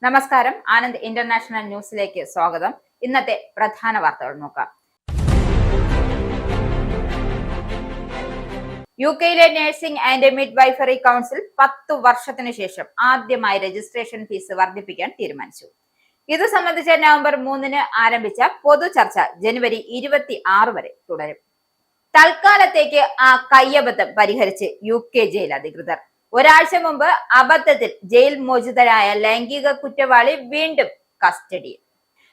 നമസ്കാരം. ആനന്ദ് ഇന്റർനാഷണൽ ന്യൂസിലേക്ക് സ്വാഗതം. ഇന്നത്തെ പ്രധാന വാർത്തകൾ നോക്കാം. യുകെയിലെ നഴ്സിംഗ് ആൻഡ് മിഡ്വൈഫറി കൗൺസിൽ 10 വർഷത്തിനു ശേഷം ആദ്യമായി രജിസ്ട്രേഷൻ ഫീസ് വർദ്ധിപ്പിക്കാൻ തീരുമാനിച്ചു. ഇത് സംബന്ധിച്ച് നവംബർ 3 ആരംഭിച്ച പൊതു ചർച്ച ജനുവരി 26 വരെ തുടരും. തൽക്കാലത്തേക്ക് ആ കയ്യബദ്ധം പരിഹരിച്ച് UK ജയിൽ അധികൃതർ. ഒരാഴ്ച മുമ്പ് അബദ്ധത്തിൽ ജയിൽ മോചിതരായ ലൈംഗിക കുറ്റവാളി വീണ്ടും കസ്റ്റഡിയിൽ.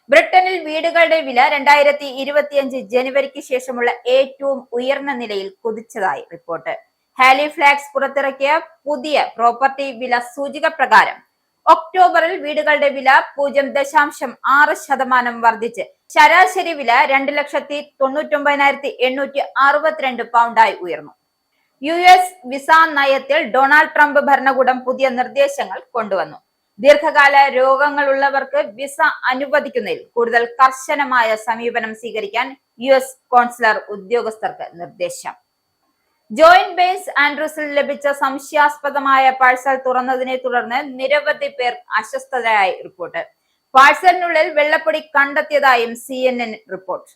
ബ്രിട്ടനിൽ വീടുകളുടെ വില 2025 ജനുവരിക്ക് ശേഷമുള്ള ഏറ്റവും ഉയർന്ന നിലയിൽ കുതിച്ചതായി റിപ്പോർട്ട്. ഹാലിഫാക്സ് പുറത്തിറക്കിയ പുതിയ പ്രോപ്പർട്ടി വില സൂചിക പ്രകാരം ഒക്ടോബറിൽ വീടുകളുടെ വില 0.6% വർദ്ധിച്ച് ശരാശരി വില 2,99,862 പൗണ്ടായി ഉയർന്നു. US വിസ നയത്തിൽ ഡൊണാൾഡ് ട്രംപ് ഭരണകൂടം പുതിയ നിർദ്ദേശങ്ങൾ കൊണ്ടുവന്നു. ദീർഘകാല രോഗങ്ങളുള്ളവർക്ക് വിസ അനുവദിക്കുന്നതിൽ കൂടുതൽ കർശനമായ സമീപനം സ്വീകരിക്കാൻ US കോൺസുലർ ഉദ്യോഗസ്ഥർക്ക് നിർദ്ദേശം. ജോയിന്റ് ബേസ് ആൻഡ്രൂസിൽ ലഭിച്ച സംശയാസ്പദമായ പാഴ്സൽ തുറന്നതിനെ തുടർന്ന് നിരവധി പേർ അസ്വസ്ഥരായി റിപ്പോർട്ട്. പാഴ്സലിനുള്ളിൽ വെള്ളപ്പൊടി കണ്ടെത്തിയതായും CNN report.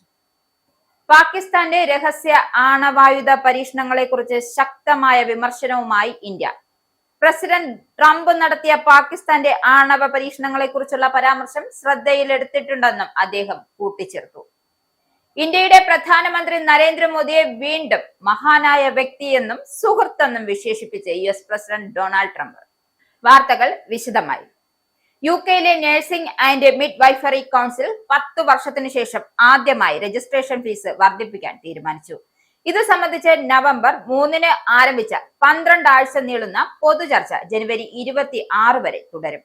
പാകിസ്ഥാന്റെ രഹസ്യ ആണവായുധ പരീക്ഷണങ്ങളെ കുറിച്ച് ശക്തമായ വിമർശനവുമായി ഇന്ത്യ. പ്രസിഡന്റ് ട്രംപ് നടത്തിയ പാകിസ്ഥാന്റെ ആണവ പരീക്ഷണങ്ങളെ കുറിച്ചുള്ള പരാമർശം ശ്രദ്ധയിലെടുത്തിട്ടുണ്ടെന്നും അദ്ദേഹം കൂട്ടിച്ചേർത്തു. ഇന്ത്യയുടെ പ്രധാനമന്ത്രി നരേന്ദ്രമോദിയെ വീണ്ടും മഹാനായ വ്യക്തിയെന്നും സുഹൃത്തെന്നും വിശേഷിപ്പിച്ച് US പ്രസിഡന്റ് ഡൊണാൾഡ് ട്രംപ്. വാർത്തകൾ വിശദമായി. യുകെയിലെ നഴ്സിംഗ് ആൻഡ് മിഡ്വൈഫറി കൗൺസിൽ 10 വർഷത്തിനു ശേഷം ആദ്യമായി രജിസ്ട്രേഷൻ ഫീസ് വർദ്ധിപ്പിക്കാൻ തീരുമാനിച്ചു. ഇത് സംബന്ധിച്ച് നവംബർ 3 ആരംഭിച്ച 12 ആഴ്ച നീളുന്ന പൊതുചർച്ച ജനുവരി 26 വരെ തുടരും.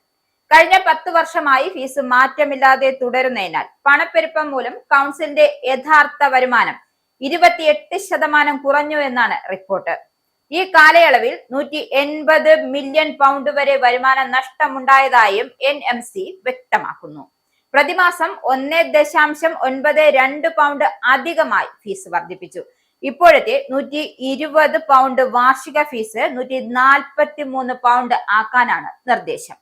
കഴിഞ്ഞ 10 വർഷമായി ഫീസ് മാറ്റമില്ലാതെ തുടരുന്നതിനാൽ പണപ്പെരുപ്പം മൂലം കൗൺസിലിന്റെ യഥാർത്ഥ വരുമാനം 28% കുറഞ്ഞു എന്നാണ് റിപ്പോർട്ട്. ഈ കാലയളവിൽ 180 മില്യൺ പൗണ്ട് വരെ വരുമാന നഷ്ടമുണ്ടായതായും NMC വ്യക്തമാക്കുന്നു. പ്രതിമാസം 1.92 പൗണ്ട് അധികമായി ഫീസ് വർദ്ധിപ്പിച്ചു. ഇപ്പോഴത്തെ 120 പൗണ്ട് വാർഷിക ഫീസ് 143 പൗണ്ട് ആക്കാനാണ് നിർദ്ദേശം.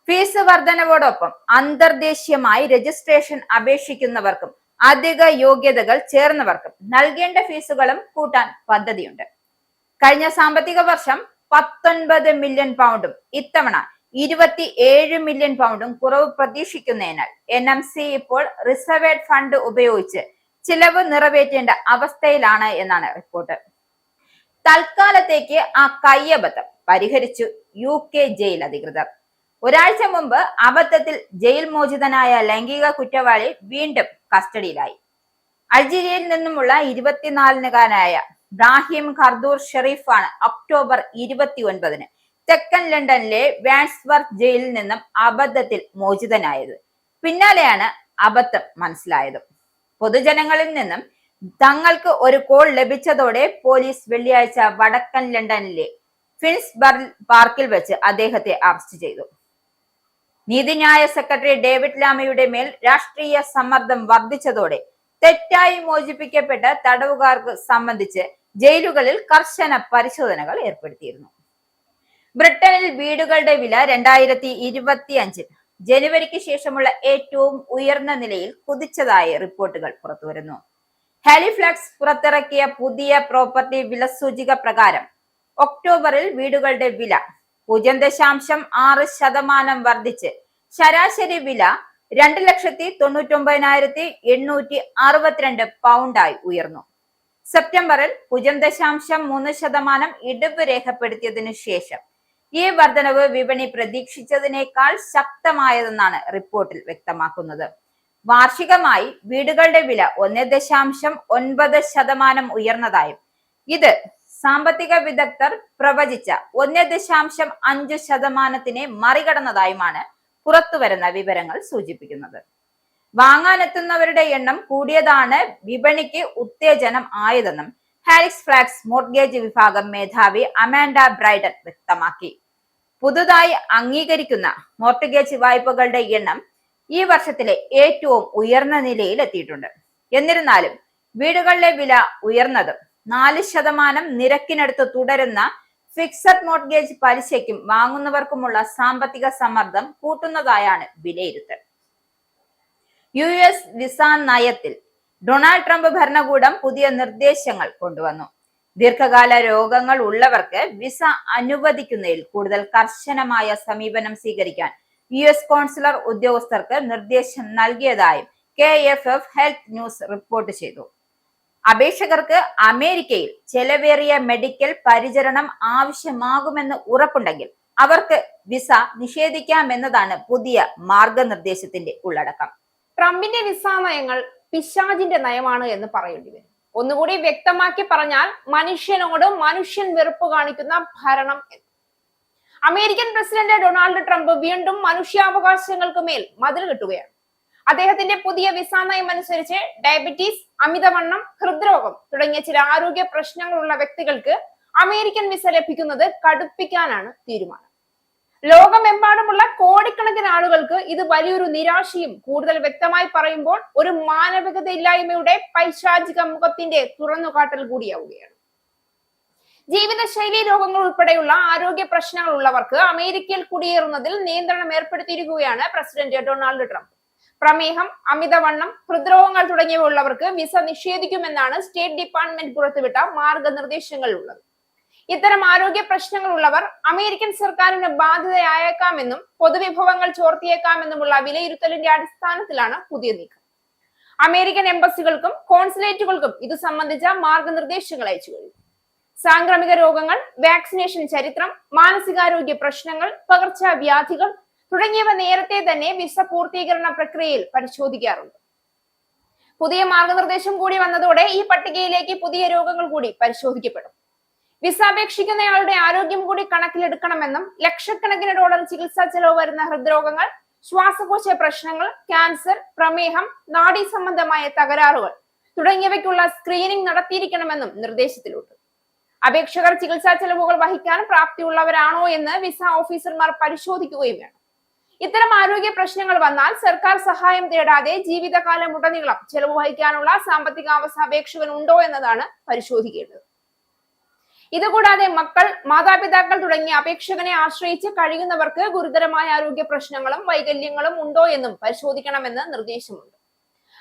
ഫീസ് വർധനവോടൊപ്പം അന്തർദേശീയമായി രജിസ്ട്രേഷൻ അപേക്ഷിക്കുന്നവർക്കും അധിക യോഗ്യതകൾ ചേർന്നവർക്കും നൽകേണ്ട ഫീസുകളും കൂട്ടാൻ പദ്ധതിയുണ്ട്. കഴിഞ്ഞ സാമ്പത്തിക വർഷം 19 മില്യൺ പൗണ്ടും ഇത്തവണ 27 മില്യൺ പൗണ്ടും കുറവ് പ്രതീക്ഷിക്കുന്നതിനാൽ NMC ഇപ്പോൾ റിസർവേഡ് ഫണ്ട് ഉപയോഗിച്ച് ചിലവ് നിറവേറ്റേണ്ട അവസ്ഥയിലാണ് എന്നാണ് റിപ്പോർട്ട്. തൽക്കാലത്തേക്ക് ആ കയ്യബദ്ധം പരിഹരിച്ചു UK ജയിൽ അധികൃതർ. ഒരാഴ്ച മുമ്പ് അബദ്ധത്തിൽ ജയിൽ മോചിതനായ ലൈംഗിക കുറ്റവാളി വീണ്ടും കസ്റ്റഡിയിലായി. അൾജീരിയയിൽ നിന്നുമുള്ള 24-കാരനായ ബ്രാഹിം ഖർദൂർ ഷെരീഫാണ് ഒക്ടോബർ 29 തെക്കൻ ലണ്ടനിലെ വാൻസ്വർത്ത് ജയിലിൽ നിന്നും അബദ്ധത്തിൽ മോചിതനായത്. പിന്നാലെയാണ് അബദ്ധം മനസ്സിലായത്. പൊതുജനങ്ങളിൽ നിന്നും തങ്ങൾക്ക് ഒരു കോൾ ലഭിച്ചതോടെ പോലീസ് വെള്ളിയാഴ്ച വടക്കൻ ലണ്ടനിലെ ഫിൻസ്ബറി പാർക്കിൽ വെച്ച് അദ്ദേഹത്തെ അറസ്റ്റ് ചെയ്തു. നീതിന്യായ സെക്രട്ടറി ഡേവിഡ് ലാമയുടെ മേൽ രാഷ്ട്രീയ സമ്മർദ്ദം വർദ്ധിച്ചതോടെ തെറ്റായി മോചിപ്പിക്കപ്പെട്ട തടവുകാർക്ക് സംബന്ധിച്ച് ജയിലുകളിൽ കർശന പരിശോധനകൾ ഏർപ്പെടുത്തിയിരുന്നു. ബ്രിട്ടനിൽ വീടുകളുടെ വില 2025 ജനുവരിക്ക് ശേഷമുള്ള ഏറ്റവും ഉയർന്ന നിലയിൽ കുതിച്ചതായി റിപ്പോർട്ടുകൾ പുറത്തുവരുന്നു. ഹാലിഫാക്സ് പുറത്തിറക്കിയ പുതിയ പ്രോപ്പർട്ടി വില സൂചിക പ്രകാരം ഒക്ടോബറിൽ വീടുകളുടെ വില 0.6% വർദ്ധിച്ച് ശരാശരി വില 2,99,862 പൗണ്ടായി ഉയർന്നു. സെപ്റ്റംബറിൽ 0.3% ഇടിവ് രേഖപ്പെടുത്തിയതിനു ശേഷം ഈ വർധനവ് വിപണി പ്രതീക്ഷിച്ചതിനേക്കാൾ ശക്തമായതെന്നാണ് റിപ്പോർട്ടിൽ വ്യക്തമാക്കുന്നത്. വാർഷികമായി വീടുകളുടെ വില 1.9% ഉയർന്നതായും ഇത് സാമ്പത്തിക വിദഗ്ധർ പ്രവചിച്ച 1.5% മറികടന്നതായുമാണ് പുറത്തുവരുന്ന വിവരങ്ങൾ സൂചിപ്പിക്കുന്നത്. വാങ്ങാനെത്തുന്നവരുടെ എണ്ണം കൂടിയതാണ് വിപണിക്ക് ഉത്തേജനം ആയതെന്നും ഹാലിഫാക്സ് മോർഗേജ് വിഭാഗം മേധാവി അമാൻഡ ബ്രൈഡൻ വ്യക്തമാക്കി. പുതുതായി അംഗീകരിക്കുന്ന മോർഗേജ് വായ്പകളുടെ എണ്ണം ഈ വർഷത്തിലെ ഏറ്റവും ഉയർന്ന നിലയിൽ എത്തിയിട്ടുണ്ട്. എന്നിരുന്നാലും വീടുകളുടെ വില ഉയർന്നതും 4% നിരക്കിനടുത്ത് തുടരുന്ന ഫിക്സഡ് മോർഗേജ് പലിശയ്ക്കും വാങ്ങുന്നവർക്കുമുള്ള സാമ്പത്തിക സമ്മർദ്ദം കൂട്ടുന്നതായാണ് വിലയിരുത്തൽ. US വിസ നയത്തിൽ ഡൊണാൾഡ് ട്രംപ് ഭരണകൂടം പുതിയ നിർദ്ദേശങ്ങൾ കൊണ്ടുവന്നു. ദീർഘകാല രോഗങ്ങൾ ഉള്ളവർക്ക് വിസ അനുവദിക്കുന്നതിൽ കൂടുതൽ കർശനമായ സമീപനം സ്വീകരിക്കാൻ US കോൺസുലർ ഉദ്യോഗസ്ഥർക്ക് നിർദ്ദേശം നൽകിയതായും KFF ഹെൽത്ത് ന്യൂസ് റിപ്പോർട്ട് ചെയ്തു. അപേക്ഷകർക്ക് അമേരിക്കയിൽ ചെലവേറിയ മെഡിക്കൽ പരിചരണം ആവശ്യമാകുമെന്ന് ഉറപ്പുണ്ടെങ്കിൽ അവർക്ക് വിസ നിഷേധിക്കാമെന്നതാണ് പുതിയ മാർഗനിർദ്ദേശത്തിന്റെ ഉള്ളടക്കം. ട്രംപിന്റെ വിസ നയങ്ങൾ പിശാചിന്റെ നയമാണ് എന്ന് പറയേണ്ടി വരും. ഒന്നുകൂടി വ്യക്തമാക്കി പറഞ്ഞാൽ മനുഷ്യനോട് മനുഷ്യൻ വെറുപ്പ് കാണിക്കുന്ന ഭരണം. അമേരിക്കൻ പ്രസിഡന്റ് ഡൊണാൾഡ് ട്രംപ് വീണ്ടും മനുഷ്യാവകാശങ്ങൾക്ക് മേൽ മതിൽ കെട്ടുകയാണ്. അദ്ദേഹത്തിന്റെ പുതിയ വിസ നയം അനുസരിച്ച് ഡയബറ്റീസ്, അമിതവണ്ണം, ഹൃദ്രോഗം തുടങ്ങിയ ചില ആരോഗ്യ പ്രശ്നങ്ങളുള്ള വ്യക്തികൾക്ക് അമേരിക്കൻ വിസ ലഭിക്കുന്നത് കടുപ്പിക്കാനാണ് തീരുമാനം. ലോകമെമ്പാടുമുള്ള കോടിക്കണക്കിന് ആളുകൾക്ക് ഇത് വലിയൊരു നിരാശയും, കൂടുതൽ വ്യക്തമായി പറയുമ്പോൾ ഒരു മാനവികതയില്ലായ്മയുടെ പൈശാചിക മുഖത്തിന്റെ തുറന്നുകാട്ടൽ കൂടിയാവുകയാണ്. ജീവിതശൈലി രോഗങ്ങൾ ഉൾപ്പെടെയുള്ള ആരോഗ്യ പ്രശ്നങ്ങൾ ഉള്ളവർക്ക് അമേരിക്കയിൽ കുടിയേറുന്നതിൽ നിയന്ത്രണം ഏർപ്പെടുത്തിയിരിക്കുകയാണ് പ്രസിഡന്റ് ഡൊണാൾഡ് ട്രംപ്. പ്രമേഹം, അമിതവണ്ണം, ഹൃദ്രോഗങ്ങൾ തുടങ്ങിയവ ഉള്ളവർക്ക് വിസ നിഷേധിക്കുമെന്നാണ് സ്റ്റേറ്റ് ഡിപ്പാർട്ട്മെന്റ് പുറത്തുവിട്ട മാർഗനിർദ്ദേശങ്ങൾ ഉള്ളത്. ഇത്തരം ആരോഗ്യ പ്രശ്നങ്ങൾ ഉള്ളവർ അമേരിക്കൻ സർക്കാരിന് ബാധ്യതയായേക്കാമെന്നും പൊതുവിഭവങ്ങൾ ചോർത്തിയേക്കാമെന്നുമുള്ള വിലയിരുത്തലിന്റെ അടിസ്ഥാനത്തിലാണ് പുതിയ നീക്കം. അമേരിക്കൻ എംബസികൾക്കും കോൺസുലേറ്റുകൾക്കും ഇത് സംബന്ധിച്ച മാർഗനിർദ്ദേശങ്ങൾ അയച്ചു കഴിഞ്ഞു. സാംക്രമിക രോഗങ്ങൾ, വാക്സിനേഷൻ ചരിത്രം, മാനസികാരോഗ്യ പ്രശ്നങ്ങൾ, പകർച്ചവ്യാധികൾ തുടങ്ങിയവ നേരത്തെ തന്നെ വിസ പൂർത്തീകരണ പ്രക്രിയയിൽ പരിശോധിക്കാറുണ്ട്. പുതിയ മാർഗനിർദ്ദേശം കൂടി വന്നതോടെ ഈ പട്ടികയിലേക്ക് പുതിയ രോഗങ്ങൾ കൂടി പരിശോധിക്കപ്പെടും. വിസ അപേക്ഷിക്കുന്നയാളുടെ ആരോഗ്യം കൂടി കണക്കിലെടുക്കണമെന്നും ലക്ഷക്കണക്കിന് ഡോളർ ചികിത്സാ ചെലവ് വരുന്ന ഹൃദ്രോഗങ്ങൾ, ശ്വാസകോശ പ്രശ്നങ്ങൾ, ക്യാൻസർ, പ്രമേഹം, നാഡീ സംബന്ധമായ തകരാറുകൾ തുടങ്ങിയവയ്ക്കുള്ള സ്ക്രീനിംഗ് നടത്തിയിരിക്കണമെന്നും നിർദ്ദേശത്തിലുണ്ട്. അപേക്ഷകർ ചികിത്സാ ചെലവുകൾ വഹിക്കാൻ പ്രാപ്തിയുള്ളവരാണോ എന്ന് വിസ ഓഫീസർമാർ പരിശോധിക്കുകയും വേണം. ഇത്തരം ആരോഗ്യ പ്രശ്നങ്ങൾ വന്നാൽ സർക്കാർ സഹായം തേടാതെ ജീവിതകാലമുടനീളം ചെലവ് വഹിക്കാനുള്ള സാമ്പത്തികാവസ്ഥ അപേക്ഷകനുണ്ടോ എന്നതാണ് പരിശോധിക്കേണ്ടത്. ഇതുകൂടാതെ മക്കൾ, മാതാപിതാക്കൾ തുടങ്ങിയ അപേക്ഷകനെ ആശ്രയിച്ച് കഴിയുന്നവർക്ക് ഗുരുതരമായ ആരോഗ്യ പ്രശ്നങ്ങളും വൈകല്യങ്ങളും ഉണ്ടോ എന്നും പരിശോധിക്കണമെന്ന് നിർദ്ദേശമുണ്ട്.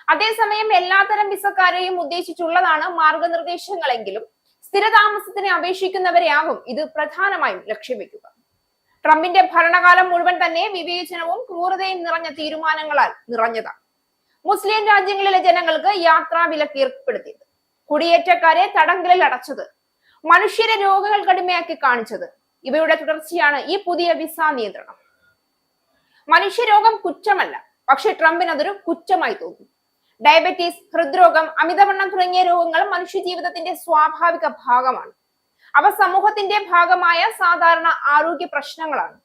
അതേസമയം എല്ലാത്തരം വിസക്കാരെയും ഉദ്ദേശിച്ചുള്ളതാണ് മാർഗനിർദ്ദേശങ്ങളെങ്കിലും സ്ഥിരതാമസത്തിന് അപേക്ഷിക്കുന്നവരെയാകും ഇത് പ്രധാനമായും ലക്ഷ്യം വെക്കുക. ട്രംപിന്റെ ഭരണകാലം മുഴുവൻ തന്നെ വിവേചനവും ക്രൂരതയും നിറഞ്ഞ തീരുമാനങ്ങളാൽ നിറഞ്ഞതാണ്. മുസ്ലിം രാജ്യങ്ങളിലെ ജനങ്ങൾക്ക് യാത്രാ വിലക്ക് ഏർപ്പെടുത്തിയത്, കുടിയേറ്റക്കാരെ തടങ്കലിൽ അടച്ചത്, മനുഷ്യരെ രോഗങ്ങൾ കടുമയാക്കി കാണിച്ചത്, ഇവയുടെ തുടർച്ചയാണ് ഈ പുതിയ വിസ നിയന്ത്രണം. മനുഷ്യരോഗം കുറ്റമല്ല, പക്ഷെ ട്രംപിന് അതൊരു കുറ്റമായി തോന്നുന്നു. ഡയബറ്റീസ്, ഹൃദ്രോഗം, അമിതവണ്ണം തുടങ്ങിയ രോഗങ്ങൾ മനുഷ്യ ജീവിതത്തിന്റെ സ്വാഭാവിക ഭാഗമാണ്. അവ സമൂഹത്തിന്റെ ഭാഗമായ സാധാരണ ആരോഗ്യ പ്രശ്നങ്ങളാണ്.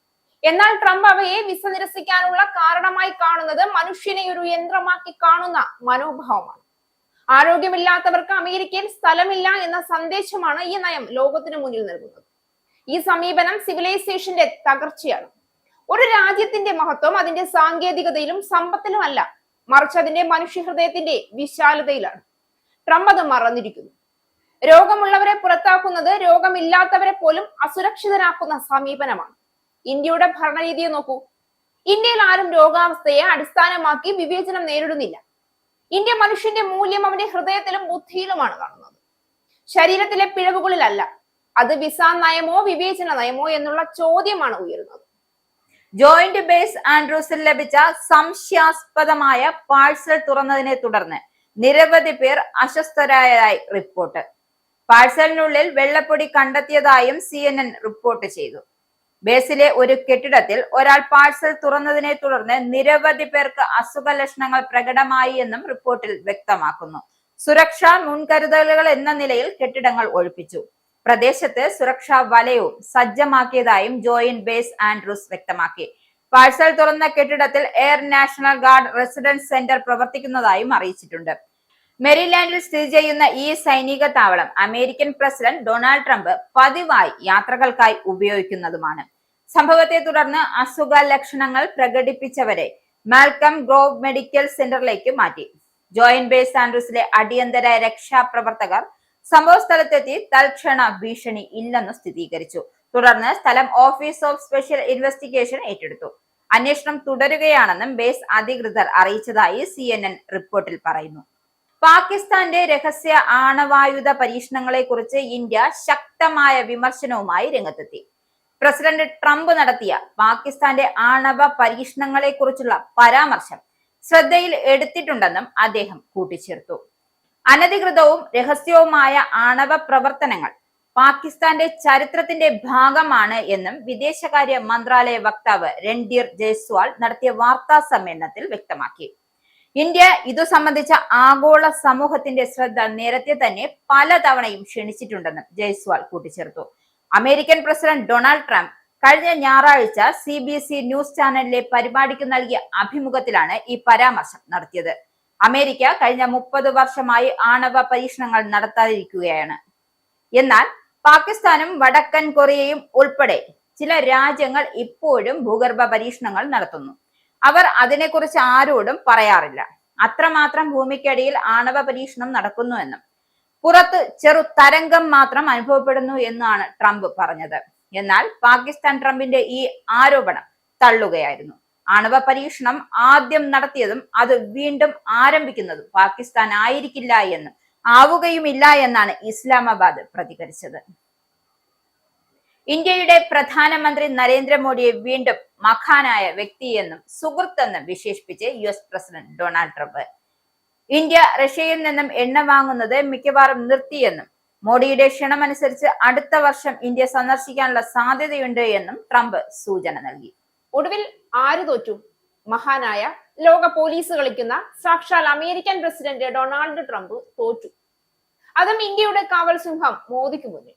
എന്നാൽ ട്രംപ് അവയെ വിസ നിരസിക്കാനുള്ള കാരണമായി കാണുന്നത് മനുഷ്യനെ ഒരു യന്ത്രമാക്കി കാണുന്ന മനോഭാവമാണ്. ആരോഗ്യമില്ലാത്തവർക്ക് അമേരിക്കയിൽ സ്ഥലമില്ല എന്ന സന്ദേശമാണ് ഈ നയം ലോകത്തിന് മുന്നിൽ നൽകുന്നത്. ഈ സമീപനം സിവിലൈസേഷന്റെ തകർച്ചയാണ്. ഒരു രാജ്യത്തിന്റെ മഹത്വം അതിന്റെ സാങ്കേതികതയിലും സമ്പത്തിലും അല്ല, മറിച്ച് അതിന്റെ മനുഷ്യഹൃദയത്തിന്റെ വിശാലതയിലാണ്. ട്രംപ് അത് മറന്നിരിക്കുന്നു. രോഗമുള്ളവരെ പുറത്താക്കുന്നത് രോഗമില്ലാത്തവരെ പോലും അസുരക്ഷിതരാക്കുന്ന സമീപനമാണ്. ഇന്ത്യയുടെ ഭരണരീതിയെ നോക്കൂ. ഇന്ത്യയിൽ ആരും രോഗാവസ്ഥയെ അടിസ്ഥാനമാക്കി വിവേചനം നേരിടുന്നില്ല. ഇന്ത്യ മനുഷ്യന്റെ മൂല്യം അവന്റെ ഹൃദയത്തിലും ബുദ്ധിയിലുമാണ് കാണുന്നത്, ശരീരത്തിലെ പിഴവുകളിലല്ല. അത് വിസ നയമോ വിവേചന നയമോ എന്നുള്ള ചോദ്യമാണ് ഉയരുന്നത്. ജോയിന്റ് ബേസ് ആൻഡ്രൂസിൽ ലഭിച്ച സംശയാസ്പദമായ പാഴ്സൽ തുറന്നതിനെ തുടർന്ന് നിരവധി പേർ അസ്വസ്ഥരായതായി റിപ്പോർട്ട്. പാഴ്സലിനുള്ളിൽ വെള്ളപ്പൊടി കണ്ടെത്തിയതായും CNN റിപ്പോർട്ട് ചെയ്തു. ബേസിലെ ഒരു കെട്ടിടത്തിൽ ഒരാൾ പാഴ്സൽ തുറന്നതിനെ തുടർന്ന് നിരവധി പേർക്ക് അസുഖ ലക്ഷണങ്ങൾ പ്രകടമായി എന്നും റിപ്പോർട്ടിൽ വ്യക്തമാക്കുന്നു. സുരക്ഷാ മുൻകരുതലുകൾ എന്ന നിലയിൽ കെട്ടിടങ്ങൾ ഒഴിപ്പിച്ചു. പ്രദേശത്ത് സുരക്ഷാ വലയവും സജ്ജമാക്കിയതായും ജോയിന്റ് ബേസ് ആൻഡ്രൂസ് വ്യക്തമാക്കി. പാഴ്സൽ തുറന്ന കെട്ടിടത്തിൽ air national guard residence center പ്രവർത്തിക്കുന്നതായും അറിയിച്ചിട്ടുണ്ട്. മെരിലാൻഡിൽ സ്ഥിതി ചെയ്യുന്ന ഈ സൈനിക താവളം അമേരിക്കൻ പ്രസിഡന്റ് ഡൊണാൾഡ് ട്രംപ് പതിവായി യാത്രകൾക്കായി ഉപയോഗിക്കുന്നതുമാണ്. സംഭവത്തെ തുടർന്ന് അസുഖ ലക്ഷണങ്ങൾ പ്രകടിപ്പിച്ചവരെ മാൽക്കം ഗ്രോവ് മെഡിക്കൽ സെന്ററിലേക്ക് മാറ്റി. ജോയിന്റ് ബേസ് ആൻഡ്രൂസിലെ അടിയന്തര രക്ഷാപ്രവർത്തകർ സംഭവ സ്ഥലത്തെത്തി തൽക്ഷണ ഭീഷണി ഇല്ലെന്ന് സ്ഥിരീകരിച്ചു. തുടർന്ന് സ്ഥലം ഓഫീസ് ഓഫ് സ്പെഷ്യൽ ഇൻവെസ്റ്റിഗേഷൻ ഏറ്റെടുത്തു. അന്വേഷണം തുടരുകയാണെന്നും ബേസ് അധികൃതർ അറിയിച്ചതായി CNN റിപ്പോർട്ടിൽ പറയുന്നു. പാകിസ്ഥാന്റെ രഹസ്യ ആണവായുധ പരീക്ഷണങ്ങളെ കുറിച്ച് ഇന്ത്യ ശക്തമായ വിമർശനവുമായി രംഗത്തെത്തി. പ്രസിഡന്റ് ട്രംപ് നടത്തിയ പാകിസ്ഥാന്റെ ആണവ പരീക്ഷണങ്ങളെ കുറിച്ചുള്ള പരാമർശം ശ്രദ്ധയിൽ എടുത്തിട്ടുണ്ടെന്നും അദ്ദേഹം കൂട്ടിച്ചേർത്തു. അനധികൃതവും രഹസ്യവുമായ ആണവ പ്രവർത്തനങ്ങൾ പാകിസ്ഥാന്റെ ചരിത്രത്തിന്റെ ഭാഗമാണ് എന്നും വിദേശകാര്യ മന്ത്രാലയ വക്താവ് രൺധീർ ജയ്സ്വാൾ നടത്തിയ വാർത്താ സമ്മേളനത്തിൽ വ്യക്തമാക്കി. ഇന്ത്യ ഇതു സംബന്ധിച്ച ആഗോള സമൂഹത്തിന്റെ ശ്രദ്ധ നേരത്തെ തന്നെ പലതവണയും ക്ഷണിച്ചിട്ടുണ്ടെന്നും ജയ്സ്വാൾ കൂട്ടിച്ചേർത്തു. അമേരിക്കൻ പ്രസിഡന്റ് ഡൊണാൾഡ് ട്രംപ് കഴിഞ്ഞ ഞായറാഴ്ച CBC ന്യൂസ് ചാനലിലെ പരിപാടിക്ക് നൽകിയ അഭിമുഖത്തിലാണ് ഈ പരാമർശം നടത്തിയത്. അമേരിക്ക കഴിഞ്ഞ 30 വർഷമായി ആണവ പരീക്ഷണങ്ങൾ നടത്താതിരിക്കുകയാണ്. എന്നാൽ പാകിസ്ഥാനും വടക്കൻ കൊറിയയും ഉൾപ്പെടെ ചില രാജ്യങ്ങൾ ഇപ്പോഴും ഭൂഗർഭ പരീക്ഷണങ്ങൾ നടത്തുന്നു. അവർ അതിനെക്കുറിച്ച് ആരോടും പറയാറില്ല. അത്രമാത്രം ഭൂമിക്കടിയിൽ ആണവ പരീക്ഷണം നടക്കുന്നുവെന്നും പുറത്ത് ചെറു തരംഗം മാത്രം അനുഭവപ്പെടുന്നു എന്നാണ് ട്രംപ് പറഞ്ഞത്. എന്നാൽ പാകിസ്ഥാൻ ട്രംപിന്റെ ഈ ആരോപണം തള്ളുകയായിരുന്നു. ആണവ പരീക്ഷണം ആദ്യം നടത്തിയതും അത് വീണ്ടും ആരംഭിക്കുന്നതും പാകിസ്ഥാൻ ആയിരിക്കില്ല എന്നും ആവുകയുമില്ല എന്നാണ് ഇസ്ലാമാബാദ് പ്രതികരിച്ചത്. ഇന്ത്യയുടെ പ്രധാനമന്ത്രി നരേന്ദ്രമോദിയെ വീണ്ടും മഹാനായ വ്യക്തിയെന്നും സുഹൃത്തെന്നും വിശേഷിപ്പിച്ച് US president Donald Trump. India റഷ്യയിൽ നിന്നും എണ്ണ വാങ്ങുന്നത് മിക്കവാറും നിർത്തിയെന്നും മോഡിയുടെ ക്ഷണമനുസരിച്ച് അടുത്ത വർഷം ഇന്ത്യ സന്ദർശിക്കാനുള്ള സാധ്യതയുണ്ട് എന്നും ട്രംപ് സൂചന നൽകി. ഒടുവിൽ ആര് തോറ്റു? മഹാനായ ലോക പോലീസ് കളിക്കുന്ന സാക്ഷാൽ അമേരിക്കൻ പ്രസിഡന്റ് ഡൊണാൾഡ് ട്രംപ് തോറ്റു. അതും ഇന്ത്യയുടെ കാവൽ സിംഹം മോദിക്ക് മുന്നിൽ.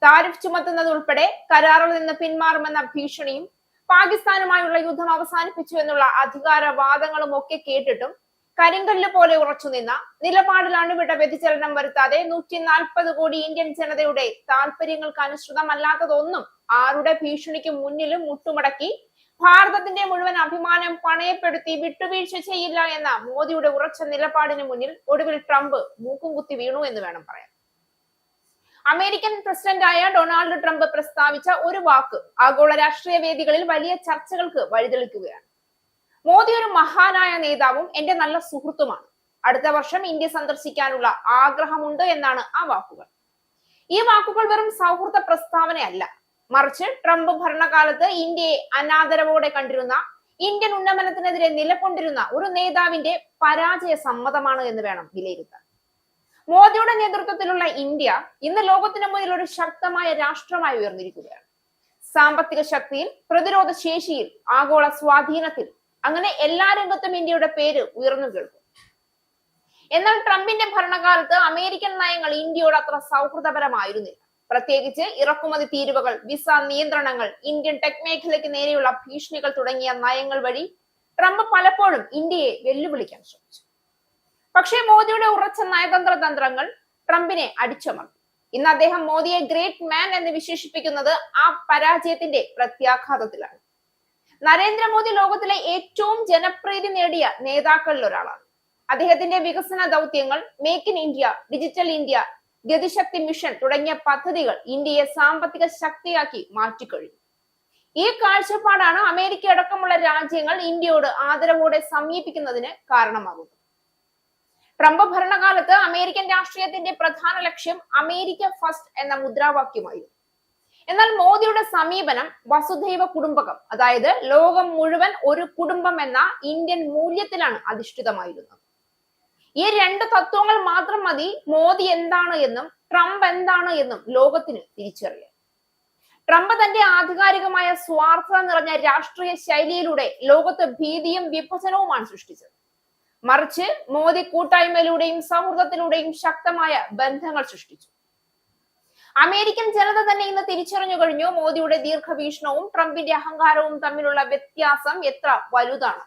താരിഫ് ചുമത്തുന്നത് ഉൾപ്പെടെ കരാറിൽ നിന്ന് പിന്മാറുമെന്ന ഭീഷണിയും പാകിസ്ഥാനുമായുള്ള യുദ്ധം അവസാനിപ്പിച്ചു എന്നുള്ള അധികാരവാദങ്ങളും ഒക്കെ കേട്ടിട്ടും കരിങ്കല്ല് പോലെ ഉറച്ചുനിന്ന നിലപാടിൽ അണുവിട വ്യതിചലനം വരുത്താതെ 140 കോടി ഇന്ത്യൻ ജനതയുടെ താല്പര്യങ്ങൾക്ക് അനുസൃതമല്ലാത്തതൊന്നും ആരുടെ ഭീഷണിക്ക് മുന്നിലും മുട്ടുമടക്കി ഭാരതത്തിന്റെ മുഴുവൻ അഭിമാനം പണയപ്പെടുത്തി വിട്ടുവീഴ്ച ചെയ്യില്ല എന്ന മോദിയുടെ ഉറച്ച നിലപാടിന് മുന്നിൽ ഒടുവിൽ ട്രംപ് മൂക്കും കുത്തി വീണു എന്ന് വേണം പറയാൻ. അമേരിക്കൻ പ്രസിഡന്റായ ഡൊണാൾഡ് ട്രംപ് പ്രസ്താവിച്ച ഒരു വാക്ക് ആഗോള രാഷ്ട്രീയ വേദികളിൽ വലിയ ചർച്ചകൾക്ക് വഴിതെളിക്കുകയാണ്. മോദി ഒരു മഹാനായ നേതാവും എന്റെ നല്ല സുഹൃത്തുമാണ്. അടുത്ത വർഷം ഇന്ത്യ സന്ദർശിക്കാനുള്ള ആഗ്രഹമുണ്ട് എന്നാണ് ആ വാക്കുകൾ. ഈ വാക്കുകൾ വെറും സൗഹൃദ പ്രസ്താവനയല്ല, മറിച്ച് ട്രംപ് ഭരണകാലത്ത് ഇന്ത്യയെ അനാദരവോടെ കണ്ടിരുന്ന, ഇന്ത്യൻ ഉന്നമനത്തിനെതിരെ നിലകൊണ്ടിരുന്ന ഒരു നേതാവിന്റെ പരാജയ സമ്മതമാണ് എന്ന് വേണം വിലയിരുത്താൻ. മോദിയുടെ നേതൃത്വത്തിലുള്ള ഇന്ത്യ ഇന്ന് ലോകത്തിന് മുന്നിൽ ഒരു ശക്തമായ രാഷ്ട്രമായി ഉയർന്നിരിക്കുകയാണ്. സാമ്പത്തിക ശക്തിയിൽ, പ്രതിരോധ ശേഷിയിൽ, ആഗോള സ്വാധീനത്തിൽ, അങ്ങനെ എല്ലാ രംഗത്തും ഇന്ത്യയുടെ പേര് ഉയർന്നു കേൾക്കും. എന്നാൽ ട്രംപിന്റെ ഭരണകാലത്ത് അമേരിക്കൻ നയങ്ങൾ ഇന്ത്യയോട് അത്ര സൗഹൃദപരമായിരുന്നില്ല. പ്രത്യേകിച്ച് ഇറക്കുമതി തീരുവകൾ, വിസ നിയന്ത്രണങ്ങൾ, ഇന്ത്യൻ ടെക് മേഖലയ്ക്ക് നേരെയുള്ള ഭീഷണികൾ തുടങ്ങിയ നയങ്ങൾ വഴി ട്രംപ് പലപ്പോഴും ഇന്ത്യയെ വെല്ലുവിളിക്കാൻ ശ്രമിച്ചു. പക്ഷേ മോദിയുടെ ഉറച്ച നയതന്ത്ര തന്ത്രങ്ങൾ ട്രംപിനെ അടിച്ചമർത്തി. ഇന്ന് അദ്ദേഹം മോദിയെ ഗ്രേറ്റ് മാൻ എന്ന് വിശേഷിപ്പിക്കുന്നത് ആ പരാജയത്തിന്റെ പ്രത്യാഘാതത്തിലാണ്. നരേന്ദ്രമോദി ലോകത്തിലെ ഏറ്റവും ജനപ്രീതി നേടിയ നേതാക്കളിൽ ഒരാളാണ്. അദ്ദേഹത്തിന്റെ വികസന ദൗത്യങ്ങൾ, make in India, digital India, Gati Shakti mission തുടങ്ങിയ പദ്ധതികൾ ഇന്ത്യയെ സാമ്പത്തിക ശക്തിയാക്കി മാറ്റിക്കഴിഞ്ഞു. ഈ കാഴ്ചപ്പാടാണ് അമേരിക്ക അടക്കമുള്ള രാജ്യങ്ങൾ ഇന്ത്യയോട് ആദരവോടെ സമീപിക്കുന്നതിന് കാരണമാകുന്നത്. ട്രംപ് ഭരണകാലത്ത് അമേരിക്കൻ രാഷ്ട്രീയത്തിന്റെ പ്രധാന ലക്ഷ്യം അമേരിക്ക ഫസ്റ്റ് എന്ന മുദ്രാവാക്യമായിരുന്നു. എന്നാൽ മോദിയുടെ സമീപനം വസുധൈവ കുടുംബകം, അതായത് ലോകം മുഴുവൻ ഒരു കുടുംബം എന്ന ഇന്ത്യൻ മൂല്യത്തിലാണ് അധിഷ്ഠിതമായിരുന്നത്. ഈ രണ്ട് തത്വങ്ങൾ മാത്രം മതി മോദി എന്താണ് എന്നും ട്രംപ് എന്താണ് എന്നും ലോകത്തിന് തിരിച്ചറിയാൻ. ട്രംപ് തന്റെ ആധികാരികമായ സ്വാർത്ഥത നിറഞ്ഞ രാഷ്ട്രീയ ശൈലിയിലൂടെ ലോകത്ത് ഭീതിയും വിഭജനവുമാണ് സൃഷ്ടിച്ചത്. മറിച്ച് മോദി കൂട്ടായ്മയിലൂടെയും സൗഹൃദത്തിലൂടെയും ശക്തമായ ബന്ധങ്ങൾ സൃഷ്ടിച്ചു. അമേരിക്കൻ ജനത തന്നെ ഇന്ന് തിരിച്ചറിഞ്ഞു കഴിഞ്ഞു മോദിയുടെ ദീർഘവീക്ഷണവും ട്രംപിന്റെ അഹങ്കാരവും തമ്മിലുള്ള വ്യത്യാസം എത്ര വലുതാണ്.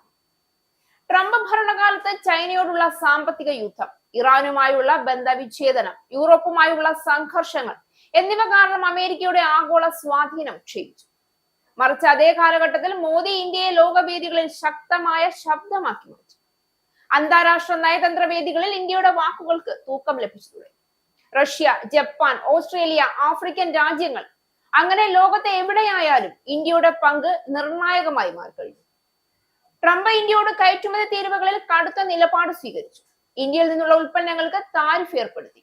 ട്രംപ് ഭരണകാലത്ത് ചൈനയോടുള്ള സാമ്പത്തിക യുദ്ധം, ഇറാനുമായുള്ള ബന്ധവിച്ഛേദനം, യൂറോപ്പുമായുള്ള സംഘർഷങ്ങൾ എന്നിവ കാരണം അമേരിക്കയുടെ ആഗോള സ്വാധീനം ക്ഷയിച്ചു. മറിച്ച് അതേ കാലഘട്ടത്തിൽ മോദി ഇന്ത്യയെ ലോകവേദികളിൽ ശക്തമായ ശബ്ദമാക്കി മാറ്റി. അന്താരാഷ്ട്ര നയതന്ത്ര വേദികളിൽ ഇന്ത്യയുടെ വാക്കുകൾക്ക് തൂക്കം ലഭിച്ചു തുടങ്ങി. റഷ്യ, ജപ്പാൻ, ഓസ്ട്രേലിയ, ആഫ്രിക്കൻ രാജ്യങ്ങൾ അങ്ങനെ ലോകത്തെ എവിടെയായാലും ഇന്ത്യയുടെ പങ്ക് നിർണായകമായി മാറിക്കഴിഞ്ഞു. ട്രംപ് ഇന്ത്യയോട് കയറ്റുമതി തീരുവകളിൽ കടുത്ത നിലപാട് സ്വീകരിച്ചു. ഇന്ത്യയിൽ നിന്നുള്ള ഉൽപ്പന്നങ്ങൾക്ക് താരിഫ് ഏർപ്പെടുത്തി.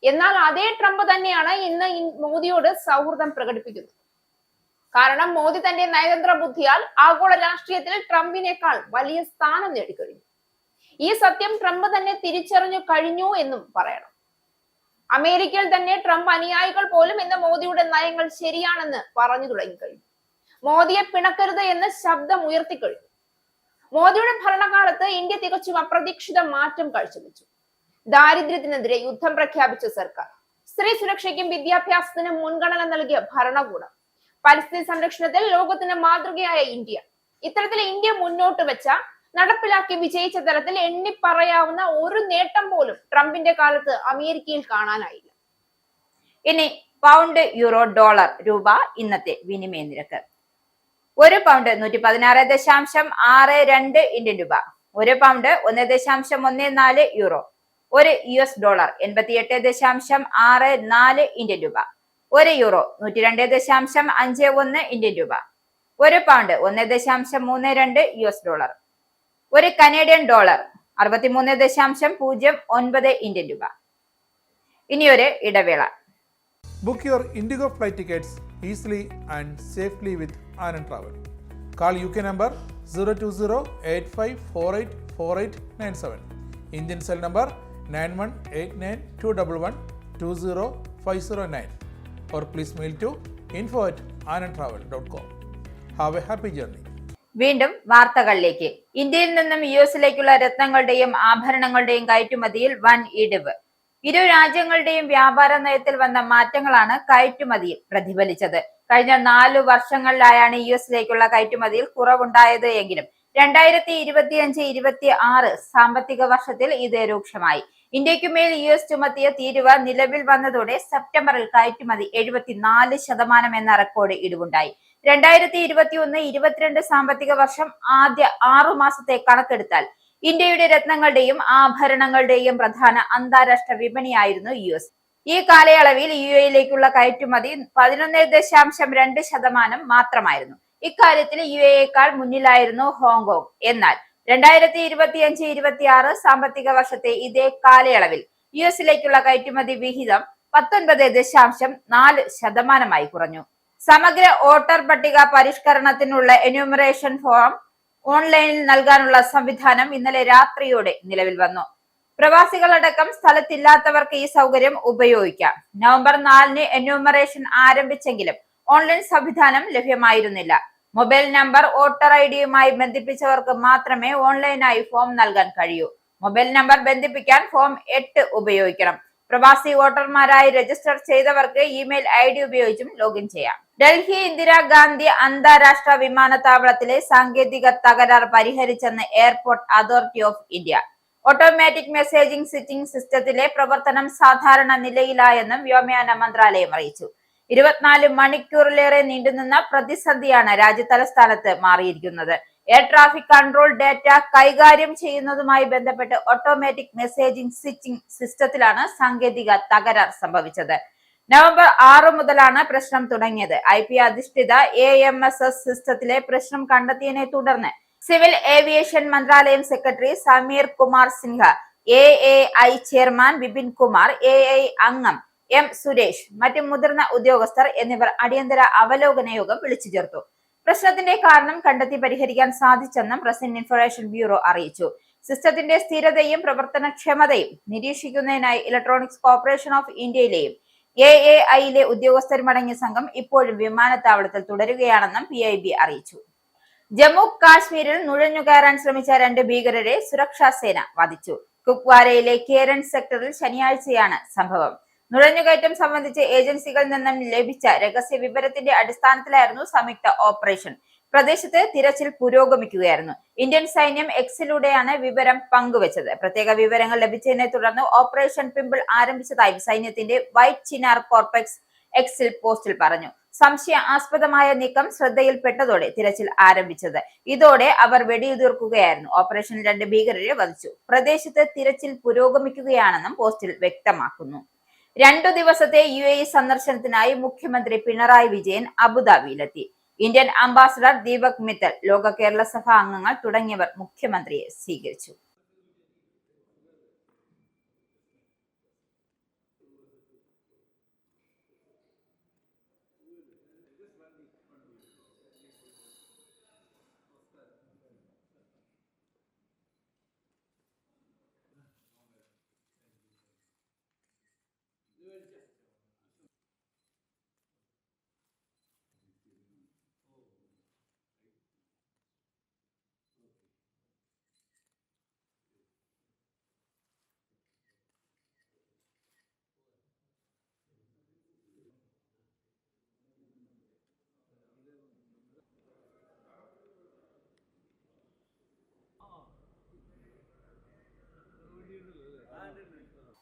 എന്നാൽ അതേ ട്രംപ് തന്നെയാണ് ഇന്ന് മോദിയോട് സൗഹൃദം പ്രകടിപ്പിക്കുന്നത്. കാരണം മോദി തന്റെ നയതന്ത്ര ബുദ്ധിയാൽ ആഗോള രാഷ്ട്രീയത്തിൽ ട്രംപിനേക്കാൾ വലിയ സ്ഥാനം നേടിക്കഴിഞ്ഞു. ഈ സത്യം ട്രംപ് തന്നെ തിരിച്ചറിഞ്ഞു കഴിഞ്ഞു എന്നും പറയണം. അമേരിക്കയിൽ തന്നെ ട്രംപ് അനുയായികൾ പോലും ഇന്ന് മോദിയുടെ നയങ്ങൾ ശരിയാണെന്ന് പറഞ്ഞു തുടങ്ങിക്കഴിഞ്ഞു. മോദിയെ പിണക്കരുത് എന്ന് ശബ്ദം ഉയർത്തിക്കഴിഞ്ഞു. മോദിയുടെ ഭരണകാലത്ത് ഇന്ത്യ തികച്ചും അപ്രതീക്ഷിത മാറ്റം കാഴ്ചവെച്ചു. ദാരിദ്ര്യത്തിനെതിരെ യുദ്ധം പ്രഖ്യാപിച്ച സർക്കാർ, സ്ത്രീ സുരക്ഷയ്ക്കും വിദ്യാഭ്യാസത്തിനും മുൻഗണന നൽകിയ ഭരണകൂടം, പരിസ്ഥിതി സംരക്ഷണത്തിൽ ലോകത്തിന് മാതൃകയായ ഇന്ത്യ, ഇത്തരത്തിൽ ഇന്ത്യ മുന്നോട്ട് വെച്ച നടപ്പിലാക്കി വിജയിച്ച തരത്തിൽ എണ്ണിപ്പറയാവുന്ന ഒരു നേട്ടം പോലും ട്രംപിന്റെ കാലത്ത് അമേരിക്കയിൽ കാണാനായില്ല. ഇനി പൗണ്ട്, യൂറോ, ഡോളർ, രൂപ ഇന്നത്തെ വിനിമയ നിരക്ക്. ഒരു പൗണ്ട് 116.62 ഇന്ത്യൻ രൂപ, ഒരു പൗണ്ട് 1.14 യൂറോ, ഒരു US ഡോളർ 88.64 ഇന്ത്യൻ രൂപ, ഒരു യൂറോ 102.51 ഇന്ത്യൻ രൂപ, ഒരു പൗണ്ട് 1.32 US ഡോളർ, ഒരു കനേഡിയൻ ഡോളർ 63.09 ഇന്ത്യൻ രൂപ. ഇനിയൊരു ഇടവേള. Book your Indigo flight tickets easily and safely with Anand Travel. Call UK number 020-8548-4897. Indian cell number 918921120509. Or please mail to info@anandtravel.com. Have a happy journey. വീണ്ടും വാർത്തകളിലേക്ക്. ഇന്ത്യയിൽ നിന്നും US-ലേക്കുള്ള രത്നങ്ങളുടെയും ആഭരണങ്ങളുടെയും കയറ്റുമതിയിൽ വൻ ഇടിവ്. ഇരു രാജ്യങ്ങളുടെയും വ്യാപാര നയത്തിൽ വന്ന മാറ്റങ്ങളാണ് കയറ്റുമതിയിൽ പ്രതിഫലിച്ചത്. കഴിഞ്ഞ 4 വർഷങ്ങളിലായാണ് US-ലേക്കുള്ള കയറ്റുമതിയിൽ കുറവുണ്ടായത് എങ്കിലും 2025-26 സാമ്പത്തിക വർഷത്തിൽ ഇത് രൂക്ഷമായി. ഇന്ത്യക്കുമേൽ US ചുമത്തിയ തീരുവ നിലവിൽ വന്നതോടെ സെപ്റ്റംബറിൽ കയറ്റുമതി 74% എന്ന റെക്കോർഡ് ഇടിവുണ്ടായി. 2021-22 സാമ്പത്തിക വർഷം ആദ്യ 6 മാസത്തെ കണക്കെടുത്താൽ ഇന്ത്യയുടെ രത്നങ്ങളുടെയും ആഭരണങ്ങളുടെയും പ്രധാന അന്താരാഷ്ട്ര വിപണിയായിരുന്നു US. ഈ കാലയളവിൽ UAE-ലേക്കുള്ള കയറ്റുമതി 11.2% മാത്രമായിരുന്നു. ഇക്കാര്യത്തിൽ UAE-യേക്കാൾ മുന്നിലായിരുന്നു ഹോങ്കോങ്. എന്നാൽ 2025-26 സാമ്പത്തിക വർഷത്തെ ഇതേ കാലയളവിൽ US-ലേക്കുള്ള കയറ്റുമതി വിഹിതം 19.4% കുറഞ്ഞു. സമഗ്ര വോട്ടർ പട്ടിക പരിഷ്കരണത്തിനുള്ള എന്യൂമറേഷൻ ഫോം ഓൺലൈനിൽ നൽകാനുള്ള സംവിധാനം ഇന്നലെ രാത്രിയോടെ നിലവിൽ വന്നു. പ്രവാസികളടക്കം സ്ഥലത്തില്ലാത്തവർക്ക് ഈ സൗകര്യം ഉപയോഗിക്കാം. നവംബർ 4-ന് എന്യൂമറേഷൻ ആരംഭിച്ചെങ്കിലും ഓൺലൈൻ സംവിധാനം ലഭ്യമായിരുന്നില്ല. മൊബൈൽ നമ്പർ വോട്ടർ ഐഡിയുമായി ബന്ധിപ്പിച്ചവർക്ക് മാത്രമേ ഓൺലൈനായി ഫോം നൽകാൻ കഴിയൂ. മൊബൈൽ നമ്പർ ബന്ധിപ്പിക്കാൻ ഫോം 8 ഉപയോഗിക്കണം. പ്രവാസി വോട്ടർമാരായി രജിസ്റ്റർ ചെയ്തവർക്ക് ഇമെയിൽ ID ഉപയോഗിച്ചും ലോഗിൻ ചെയ്യാം. ഡൽഹി ഇന്ദിരാഗാന്ധി അന്താരാഷ്ട്ര വിമാനത്താവളത്തിലെ സാങ്കേതിക തകരാർ പരിഹരിച്ചെന്ന് airport authority of India. Automatic messaging switching സിസ്റ്റത്തിലെ പ്രവർത്തനം സാധാരണ നിലയിലായെന്നും വ്യോമയാന മന്ത്രാലയം അറിയിച്ചു. 24 മണിക്കൂറിലേറെ നീണ്ടുനിന്ന പ്രതിസന്ധിയാണ് രാജ്യതലസ്ഥാനത്ത് മാറിയിരിക്കുന്നത്. എയർ ട്രാഫിക് കൺട്രോൾ ഡാറ്റ കൈകാര്യം ചെയ്യുന്നതുമായി ബന്ധപ്പെട്ട് ഓട്ടോമാറ്റിക് മെസ്സേജിംഗ് സ്വിച്ചിംഗ് സിസ്റ്റത്തിലാണ് സാങ്കേതിക തകരാർ സംഭവിച്ചത്. നവംബർ 6 മുതലാണ് പ്രശ്നം തുടങ്ങിയത്. IP അധിഷ്ഠിത AMSS സിസ്റ്റത്തിലെ പ്രശ്നം കണ്ടെത്തിയതിനെ തുടർന്ന് സിവിൽ ഏവിയേഷൻ മന്ത്രാലയം secretary Sameer Kumar Sinha, AAI chairman Vipin Kumar, AI അംഗം M സുരേഷ്, മറ്റ് മുതിർന്ന ഉദ്യോഗസ്ഥർ എന്നിവർ അടിയന്തര അവലോകന യോഗം വിളിച്ചു ചേർത്തു. പ്രശ്നത്തിന്റെ കാരണം കണ്ടെത്തി പരിഹരിക്കാൻ സാധിച്ചെന്നും പ്രസ് ഇൻഫർമേഷൻ ബ്യൂറോ അറിയിച്ചു. സിസ്റ്റത്തിന്റെ സ്ഥിരതയും പ്രവർത്തനക്ഷമതയും നിരീക്ഷിക്കുന്നതിനായി ഇലക്ട്രോണിക്സ് കോർപ്പറേഷൻ ഓഫ് ഇന്ത്യയിലെയും AAI-യിലെ ഉദ്യോഗസ്ഥരുമടങ്ങിയ സംഘം ഇപ്പോഴും വിമാനത്താവളത്തിൽ തുടരുകയാണെന്നും PIB അറിയിച്ചു. ജമ്മു കാശ്മീരിൽ നുഴഞ്ഞുകയറാൻ ശ്രമിച്ച 2 ഭീകരരെ സുരക്ഷാ സേന വധിച്ചു. കുപ്വാരയിലെ കേരൻ സെക്ടറിൽ ശനിയാഴ്ചയാണ് സംഭവം. നുഴഞ്ഞുകയറ്റം സംബന്ധിച്ച് ഏജൻസികളിൽ നിന്നും ലഭിച്ച രഹസ്യ വിവരത്തിന്റെ അടിസ്ഥാനത്തിലായിരുന്നു സംയുക്ത ഓപ്പറേഷൻ. പ്രദേശത്ത് തിരച്ചിൽ പുരോഗമിക്കുകയായിരുന്നു. ഇന്ത്യൻ സൈന്യം X-ലൂടെയാണ് വിവരം പങ്കുവച്ചത്. പ്രത്യേക വിവരങ്ങൾ ലഭിച്ചതിനെ തുടർന്ന് ഓപ്പറേഷൻ പിമ്പിൾ ആരംഭിച്ചതായും സൈന്യത്തിന്റെ വൈറ്റ് ചിനാർ കോർപ്പെക്സ് X-ൽ പോസ്റ്റിൽ പറഞ്ഞു. സംശയാസ്പദമായ നീക്കം ശ്രദ്ധയിൽപ്പെട്ടതോടെ തിരച്ചിൽ ആരംഭിച്ചത്. ഇതോടെ അവർ വെടിയുതിർക്കുകയായിരുന്നു. ഓപ്പറേഷനിൽ 2 ഭീകരരെ വധിച്ചു. പ്രദേശത്ത് തിരച്ചിൽ പുരോഗമിക്കുകയാണെന്നും പോസ്റ്റിൽ വ്യക്തമാക്കുന്നു. 2 ദിവസത്തെ UAE സന്ദർശനത്തിനായി മുഖ്യമന്ത്രി പിണറായി വിജയൻ അബുദാബിയിലെത്തി. ഇന്ത്യൻ അംബാസഡർ ദീപക് മിത്തൽ, ലോക കേരള സഭ അംഗങ്ങൾ തുടങ്ങിയവർ മുഖ്യമന്ത്രിയെ സ്വീകരിച്ചു.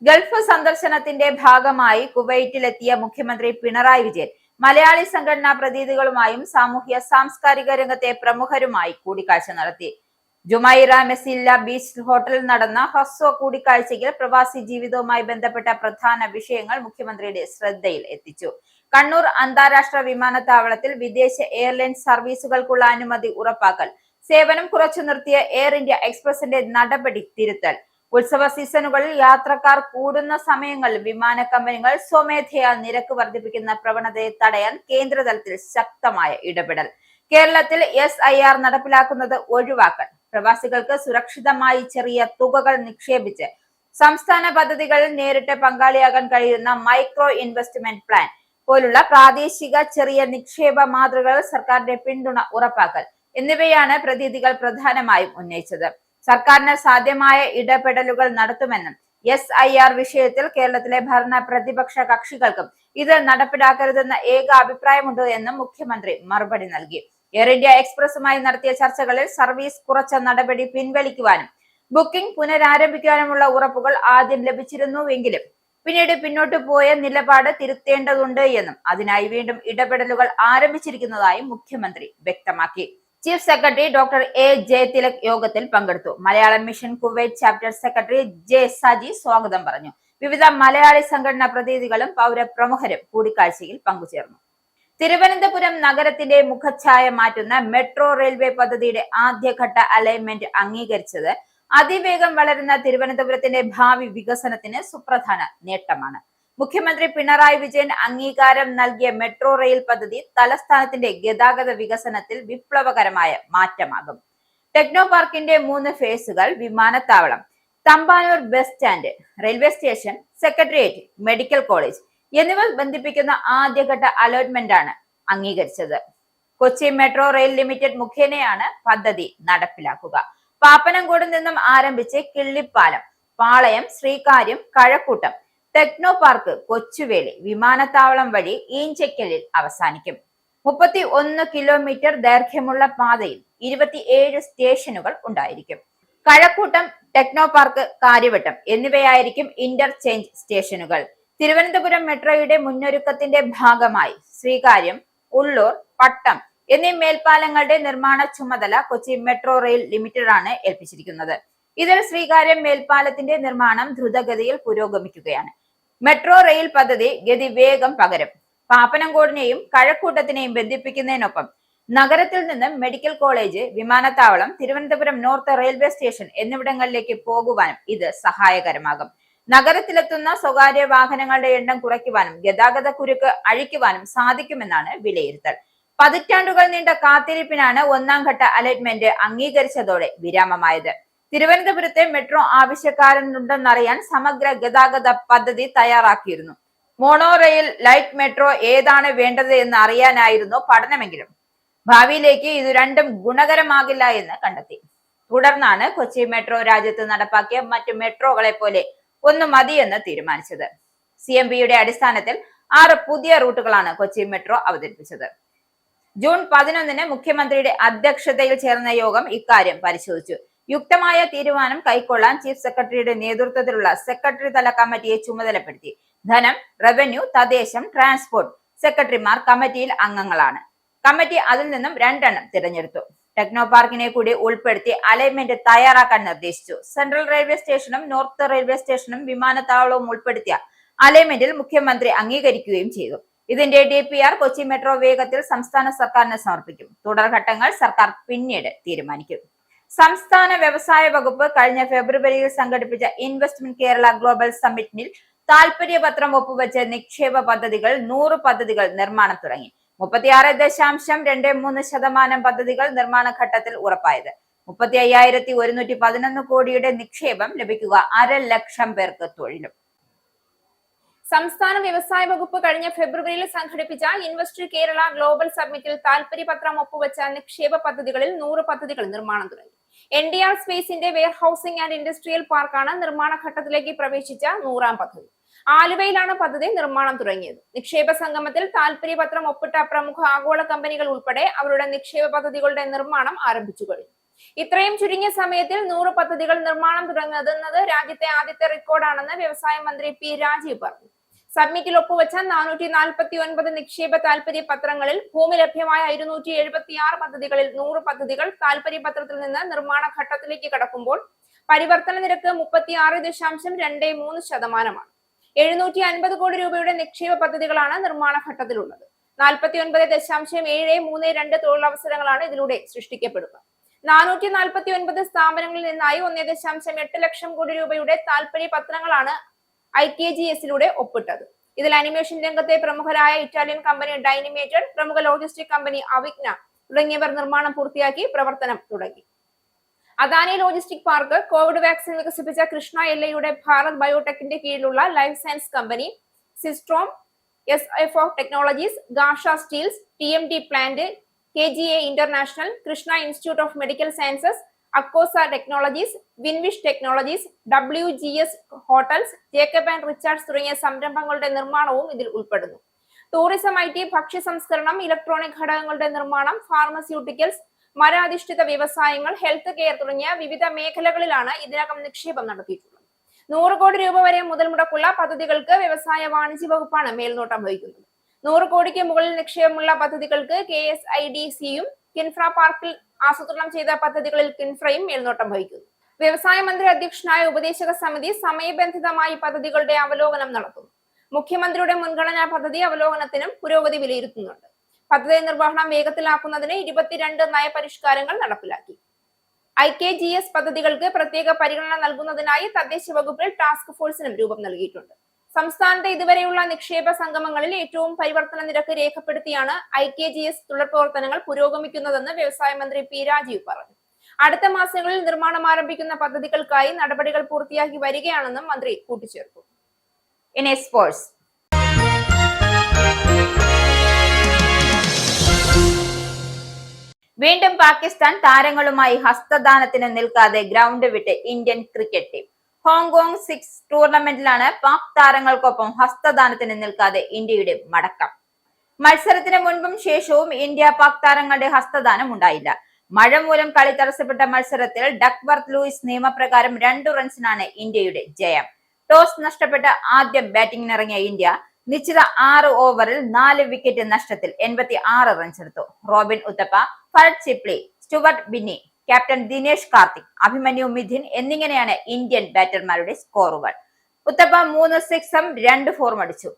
ഗൾഫ് സന്ദർശനത്തിന്റെ ഭാഗമായി കുവൈറ്റിലെത്തിയ മുഖ്യമന്ത്രി പിണറായി വിജയൻ മലയാളി സംഘടനാ പ്രതിനിധികളുമായും സാമൂഹ്യ സാംസ്കാരിക രംഗത്തെ പ്രമുഖരുമായി കൂടിക്കാഴ്ച നടത്തി. ജുമൈറ മെസില്ല ബീച്ച് ഹോട്ടലിൽ നടന്ന ഹ്രസ്വ കൂടിക്കാഴ്ചയിൽ പ്രവാസി ജീവിതവുമായി ബന്ധപ്പെട്ട പ്രധാന വിഷയങ്ങൾ മുഖ്യമന്ത്രിയുടെ ശ്രദ്ധയിൽ എത്തിച്ചു. കണ്ണൂർ അന്താരാഷ്ട്ര വിമാനത്താവളത്തിൽ വിദേശ എയർലൈൻസ് സർവീസുകൾക്കുള്ള അനുമതി ഉറപ്പാക്കൽ, സേവനം കുറച്ചു നിർത്തിയ എയർ ഇന്ത്യ എക്സ്പ്രസിന്റെ നടപടി തിരുത്തൽ, ഉത്സവ സീസണുകളിൽ യാത്രക്കാർ കൂടുന്ന സമയങ്ങളിൽ വിമാന കമ്പനികൾ സ്വമേധയാ നിരക്ക് വർദ്ധിപ്പിക്കുന്ന പ്രവണതയെ തടയാൻ കേന്ദ്രതലത്തിൽ ശക്തമായ ഇടപെടൽ, കേരളത്തിൽ SIR നടപ്പിലാക്കുന്നത് ഒഴിവാക്കൽ, പ്രവാസികൾക്ക് സുരക്ഷിതമായി ചെറിയ തുകകൾ നിക്ഷേപിച്ച് സംസ്ഥാന പദ്ധതികളിൽ നേരിട്ട് പങ്കാളിയാകാൻ കഴിയുന്ന മൈക്രോ ഇൻവെസ്റ്റ്മെന്റ് പ്ലാൻ പോലുള്ള പ്രാദേശിക ചെറിയ നിക്ഷേപ മാതൃകകൾ സർക്കാരിന്റെ പിന്തുണ ഉറപ്പാക്കൽ എന്നിവയാണ് പ്രതിനിധികൾ പ്രധാനമായും ഉന്നയിച്ചത്. സർക്കാരിന് സാധ്യമായ ഇടപെടലുകൾ നടത്തുമെന്നും SIR വിഷയത്തിൽ കേരളത്തിലെ ഭരണ പ്രതിപക്ഷ കക്ഷികൾക്കും ഇത് നടപ്പിലാക്കരുതെന്ന ഏക അഭിപ്രായമുണ്ട് എന്നും മുഖ്യമന്ത്രി മറുപടി നൽകി. എയർ ഇന്ത്യ എക്സ്പ്രസുമായി നടത്തിയ ചർച്ചകളിൽ സർവീസ് കുറച്ച നടപടി പിൻവലിക്കുവാനും ബുക്കിംഗ് പുനരാരംഭിക്കാനുമുള്ള ഉറപ്പുകൾ ആദ്യം ലഭിച്ചിരുന്നുവെങ്കിലും പിന്നീട് പിന്നോട്ടു പോയ നിലപാട് തിരുത്തേണ്ടതുണ്ട് എന്നും അതിനായി വീണ്ടും ഇടപെടലുകൾ ആരംഭിച്ചിരിക്കുന്നതായും മുഖ്യമന്ത്രി വ്യക്തമാക്കി. Chief secretary doctor A. Jayathilak യോഗത്തിൽ പങ്കെടുത്തു. Malayalam mission Kuwait chapter secretary J. Saji സ്വാഗതം പറഞ്ഞു. വിവിധ മലയാളി സംഘടനാ പ്രതിനിധികളും പൗരപ്രമുഖരും കൂടിക്കാഴ്ചയിൽ പങ്കുചേർന്നു. തിരുവനന്തപുരം നഗരത്തിന്റെ മുഖഛായ മാറ്റുന്ന മെട്രോ റെയിൽവേ പദ്ധതിയുടെ ആദ്യഘട്ട അലൈൻമെന്റ് അംഗീകരിച്ചത് അതിവേഗം വളരുന്ന തിരുവനന്തപുരത്തിന്റെ ഭാവി വികസനത്തിന് സുപ്രധാന നേട്ടമാണ്. മുഖ്യമന്ത്രി പിണറായി വിജയൻ അംഗീകാരം നൽകിയ മെട്രോ റെയിൽ പദ്ധതി തലസ്ഥാനത്തിന്റെ ഗതാഗത വികസനത്തിൽ വിപ്ലവകരമായ മാറ്റമാകും. ടെക്നോ പാർക്കിന്റെ 3 ഫേസുകൾ, വിമാനത്താവളം, Thampanoor bus stand, railway station, secretariat, medical college എന്നിവ ബന്ധിപ്പിക്കുന്ന ആദ്യഘട്ട അലോട്ട്മെന്റാണ് അംഗീകരിച്ചത്. കൊച്ചി മെട്രോ റെയിൽ ലിമിറ്റഡ് മുഖേനയാണ് പദ്ധതി നടപ്പിലാക്കുക. പാപ്പനംകോട് നിന്നും ആരംഭിച്ച് കിള്ളിപ്പാലം, പാളയം, ശ്രീകാര്യം, കഴക്കൂട്ടം, ടെക്നോ പാർക്ക്, കൊച്ചുവേളി, വിമാനത്താവളം വഴി ഈഞ്ചക്കലിൽ അവസാനിക്കും. 31 കിലോമീറ്റർ ദൈർഘ്യമുള്ള പാതയിൽ 27 സ്റ്റേഷനുകൾ ഉണ്ടായിരിക്കും. കഴക്കൂട്ടം, ടെക്നോ പാർക്ക്, കാര്യവട്ടം എന്നിവയായിരിക്കും ഇന്റർചേഞ്ച് സ്റ്റേഷനുകൾ. തിരുവനന്തപുരം മെട്രോയുടെ മുന്നൊരുക്കത്തിന്റെ ഭാഗമായി ശ്രീകാര്യം, ഉള്ളൂർ, പട്ടം എന്നീ മേൽപ്പാലങ്ങളുടെ നിർമ്മാണ ചുമതല കൊച്ചി മെട്രോ റെയിൽ ലിമിറ്റഡ് ആണ് ഏൽപ്പിച്ചിരിക്കുന്നത്. ഇതിൽ ശ്രീകാര്യം മേൽപ്പാലത്തിന്റെ നിർമ്മാണം ദ്രുതഗതിയിൽ പുരോഗമിക്കുകയാണ്. മെട്രോ റെയിൽ പദ്ധതി ഗതി വേഗം പകരും. പാപ്പനംകോടിനെയും കഴക്കൂട്ടത്തിനെയും ബന്ധിപ്പിക്കുന്നതിനൊപ്പം നഗരത്തിൽ നിന്നും മെഡിക്കൽ കോളേജ്, വിമാനത്താവളം, തിരുവനന്തപുരം നോർത്ത് റെയിൽവേ സ്റ്റേഷൻ എന്നിവിടങ്ങളിലേക്ക് പോകുവാനും ഇത് സഹായകരമാകും. നഗരത്തിലെത്തുന്ന സ്വകാര്യ വാഹനങ്ങളുടെ എണ്ണം കുറയ്ക്കുവാനും ഗതാഗത കുരുക്ക് അഴിക്കുവാനും സാധിക്കുമെന്നാണ് വിലയിരുത്തൽ. പതിറ്റാണ്ടുകൾ നീണ്ട കാത്തിരിപ്പിനാണ് 1ാം ഘട്ട അലോട്ട്മെന്റ് അംഗീകരിച്ചതോടെ വിരാമമായത്. തിരുവനന്തപുരത്തെ മെട്രോ ആവശ്യക്കാരുണ്ടെന്നറിയാൻ സമഗ്ര ഗതാഗത പദ്ധതി തയ്യാറാക്കിയിരുന്നു. മോണോ റെയിൽ, ലൈറ്റ് മെട്രോ ഏതാണ് വേണ്ടത് എന്ന് അറിയാനായിരുന്നു പഠനമെങ്കിലും ഭാവിയിലേക്ക് ഇത് രണ്ടും ഗുണകരമാകില്ല എന്ന് കണ്ടെത്തി. തുടർന്നാണ് കൊച്ചി മെട്രോ രാജ്യത്ത് നടപ്പാക്കിയ മറ്റു മെട്രോകളെ പോലെ ഒന്ന് മതിയെന്ന് തീരുമാനിച്ചത്. CMVയുടെ അടിസ്ഥാനത്തിൽ 6 പുതിയ റൂട്ടുകളാണ് കൊച്ചി മെട്രോ അവതരിപ്പിച്ചത്. ജൂൺ 11-ന് മുഖ്യമന്ത്രിയുടെ അധ്യക്ഷതയിൽ ചേർന്ന യോഗം ഇക്കാര്യം പരിശോധിച്ചു. യുക്തമായ തീരുമാനം കൈക്കൊള്ളാൻ ചീഫ് സെക്രട്ടറിയുടെ നേതൃത്വത്തിലുള്ള സെക്രട്ടറി തല കമ്മിറ്റിയെ ചുമതലപ്പെടുത്തി. ധനം, റവന്യൂ, തദ്ദേശം, ട്രാൻസ്പോർട്ട് സെക്രട്ടറിമാർ കമ്മിറ്റിയിൽ അംഗങ്ങളാണ്. കമ്മിറ്റി അതിൽ നിന്നും 2 എണ്ണം തിരഞ്ഞെടുത്തു. ടെക്നോ പാർക്കിനെ കൂടി ഉൾപ്പെടുത്തി അലൈൻമെന്റ് തയ്യാറാക്കാൻ നിർദ്ദേശിച്ചു. സെൻട്രൽ റെയിൽവേ സ്റ്റേഷനും നോർത്ത് റെയിൽവേ സ്റ്റേഷനും വിമാനത്താവളവും ഉൾപ്പെടുത്തിയ അലൈൻമെന്റിൽ മുഖ്യമന്ത്രി അംഗീകരിക്കുകയും ചെയ്തു. ഇതിന്റെ DPR കൊച്ചി മെട്രോ വേഗത്തിൽ സംസ്ഥാന സർക്കാരിന് സമർപ്പിക്കും. തുടർഘട്ടങ്ങൾ സർക്കാർ പിന്നീട് തീരുമാനിക്കും. സംസ്ഥാന വ്യവസായ വകുപ്പ് കഴിഞ്ഞ ഫെബ്രുവരിയിൽ സംഘടിപ്പിച്ച ഇൻവെസ്റ്റ്മെന്റ് കേരള ഗ്ലോബൽ സമ്മിറ്റിൽ താൽപര്യപത്രം ഒപ്പുവെച്ച് നിക്ഷേപ പദ്ധതികൾ 100 പദ്ധതികൾ നിർമ്മാണം തുടങ്ങി. 36.23% പദ്ധതികൾ നിർമ്മാണ ഘട്ടത്തിൽ ഉറപ്പായത്. 35,111 കോടിയുടെ നിക്ഷേപം ലഭിക്കുക 1,00,000 പേർക്ക് തൊഴിലും. സംസ്ഥാന വ്യവസായ വകുപ്പ് കഴിഞ്ഞ ഫെബ്രുവരിയിൽ സംഘടിപ്പിച്ച ഇൻവെസ്റ്റ് കേരള ഗ്ലോബൽ സമ്മിറ്റിൽ താൽപര്യപത്രം ഒപ്പുവെച്ച നിക്ഷേപ പദ്ധതികളിൽ 100 പദ്ധതികൾ നിർമ്മാണം തുടങ്ങി. NDR സ്പേസിന്റെ വെയർഹൌസിംഗ് ആൻഡ് ഇൻഡസ്ട്രിയൽ പാർക്കാണ് നിർമ്മാണ ഘട്ടത്തിലേക്ക് പ്രവേശിച്ച 100ാം പദ്ധതി. ആലുവയിലാണ് പദ്ധതി നിർമ്മാണം തുടങ്ങിയത്. നിക്ഷേപ സംഗമത്തിൽ താൽപര്യപത്രം ഒപ്പിട്ട പ്രമുഖ ആഗോള കമ്പനികൾ ഉൾപ്പെടെ അവരുടെ നിക്ഷേപ പദ്ധതികളുടെ നിർമ്മാണം ആരംഭിച്ചു കഴിഞ്ഞു. ഇത്രയും ചുരുങ്ങിയ സമയത്തിൽ 100 പദ്ധതികൾ നിർമ്മാണം തുടങ്ങുന്നത് രാജ്യത്തെ ആദ്യത്തെ റെക്കോർഡാണെന്ന് വ്യവസായ മന്ത്രി P. രാജീവ് പറഞ്ഞു. സബ്മിറ്റിൽ ഒപ്പുവെച്ച 449 നിക്ഷേപ താൽപര്യ പത്രങ്ങളിൽ ഭൂമി ലഭ്യമായ 276 പദ്ധതികളിൽ 100 പദ്ധതികൾ താൽപര്യപത്രത്തിൽ നിന്ന് നിർമ്മാണ ഘട്ടത്തിലേക്ക് കടക്കുമ്പോൾ പരിവർത്തന നിരക്ക് 36.23%. 750 കോടി രൂപയുടെ നിക്ഷേപ പദ്ധതികളാണ് നിർമ്മാണ ഘട്ടത്തിലുള്ളത്. 49.732 തൊഴിലവസരങ്ങളാണ് ഇതിലൂടെ സൃഷ്ടിക്കപ്പെടുക. 449 സ്ഥാപനങ്ങളിൽ നിന്നായി 1.8 ലക്ഷം കോടി രൂപയുടെ താൽപര്യ പത്രങ്ങളാണ് IKGS-ലൂടെ ഒപ്പിട്ടത്. ഇതിൽ അനിമേഷൻ രംഗത്തെ പ്രമുഖരായ ഇറ്റാലിയൻ കമ്പനി ഡൈനിമേറ്റഡ്, പ്രമുഖ ലോജിസ്റ്റിക് കമ്പനി അവിഗ്ന തുടങ്ങിയവർ നിർമ്മാണം പൂർത്തിയാക്കി പ്രവർത്തനം തുടങ്ങി. Adani logistic park, covid vaccine വികസിപ്പിച്ച കൃഷ്ണ എല്ലയുടെ ഭാരത് ബയോടെക്കിന്റെ കീഴിലുള്ള life science company Systrom, SFO technologies, Gasha steels, TMT plant, KGA international, Krishna institute of medical sciences, അക്കോസ technologies, Winvish technologies, WGS hotels, Jacob and Richards തുടങ്ങിയ സംരംഭങ്ങളുടെ നിർമ്മാണവും ഇതിൽ ഉൾപ്പെടുന്നു. ടൂറിസം, IT, ഭക്ഷ്യ സംസ്കരണം, ഇലക്ട്രോണിക് ഘടകങ്ങളുടെ നിർമ്മാണം, ഫാർമസ്യൂട്ടിക്കൽസ്, മരാധിഷ്ഠിത വ്യവസായങ്ങൾ, ഹെൽത്ത് കെയർ തുടങ്ങിയ വിവിധ മേഖലകളിലാണ് ഇതിനകം നിക്ഷേപം നടത്തിയിട്ടുള്ളത്. 100 കോടി രൂപ വരെ മുതൽ മുടക്കുള്ള പദ്ധതികൾക്ക് വ്യവസായ വാണിജ്യ വകുപ്പാണ് മേൽനോട്ടം വഹിക്കുന്നത്. 100 കോടിക്ക് മുകളിൽ നിക്ഷേപമുള്ള പദ്ധതികൾക്ക് KSIDC-യും കിൻഫ്ര പാർക്കിൽ ആസൂത്രണം ചെയ്ത പദ്ധതികളിൽ കിൻഫ്രയും മേൽനോട്ടം വഹിക്കുന്നു. വ്യവസായ മന്ത്രി അധ്യക്ഷനായ ഉപദേശക സമിതി സമയബന്ധിതമായി പദ്ധതികളുടെ അവലോകനം നടത്തുന്നു. മുഖ്യമന്ത്രിയുടെ മുൻഗണനാ പദ്ധതി അവലോകനത്തിനും പുരോഗതി വിലയിരുത്തുന്നുണ്ട്. പദ്ധതി നിർവഹണം വേഗത്തിലാക്കുന്നതിന് 22 നയപരിഷ്കാരങ്ങൾ നടപ്പിലാക്കി. IKGS പദ്ധതികൾക്ക് പ്രത്യേക പരിഗണന നൽകുന്നതിനായി തദ്ദേശ വകുപ്പിൽ ടാസ്ക് ഫോഴ്സിനും രൂപം നൽകിയിട്ടുണ്ട്. സംസ്ഥാനത്തെ ഇതുവരെയുള്ള നിക്ഷേപ സംഗമങ്ങളിൽ ഏറ്റവും പരിവർത്തന നിരക്ക് രേഖപ്പെടുത്തിയാണ് IKGS തുടർ പ്രവർത്തനങ്ങൾ പുരോഗമിക്കുന്നതെന്ന് വ്യവസായ മന്ത്രി P. രാജീവ് പറഞ്ഞു. അടുത്ത മാസങ്ങളിൽ നിർമ്മാണം ആരംഭിക്കുന്ന പദ്ധതികൾക്കായി നടപടികൾ പൂർത്തിയാക്കി വരികയാണെന്നും മന്ത്രി കൂട്ടിച്ചേർത്തു. ഇനി സ്പോർട്സ്. വീണ്ടും പാകിസ്ഥാൻ താരങ്ങളുമായി ഹസ്തദാനത്തിന് നിൽക്കാതെ ഗ്രൗണ്ട് വിട്ട് ഇന്ത്യൻ ക്രിക്കറ്റ് ടീം. ഹോങ്കോങ് 6 ടൂർണമെന്റിലാണ് പാക് താരങ്ങൾക്കൊപ്പം ഹസ്തദാനത്തിന് നിൽക്കാതെ ഇന്ത്യയുടെ മടക്കം. മത്സരത്തിന് മുൻപും ശേഷവും ഇന്ത്യ പാക് താരങ്ങളുടെ ഹസ്തദാനം ഉണ്ടായില്ല. മഴ മൂലം കളി തടസ്സപ്പെട്ട മത്സരത്തിൽ ഡക്വർത്ത് ലൂയിസ് നിയമപ്രകാരം 2 റൺസിനാണ് ഇന്ത്യയുടെ ജയം. ടോസ് നഷ്ടപ്പെട്ട ആദ്യം ബാറ്റിംഗിനിറങ്ങിയ ഇന്ത്യ നിശ്ചിത 6 ഓവറിൽ 4 വിക്കറ്റ് നഷ്ടത്തിൽ 86 റൺസ് എടുത്തു. Robin Uthappa, Bharat Chipli, Stuart Binny, captain Dinesh Karthik, Abhimanyu Mithun എന്നിങ്ങനെയാണ് ഇന്ത്യൻ ബാറ്റർമാരുടെ സ്കോറുകൾ. ഉത്തപ്പ 3 സിക്സും 2 ഫോറും അടിച്ചു.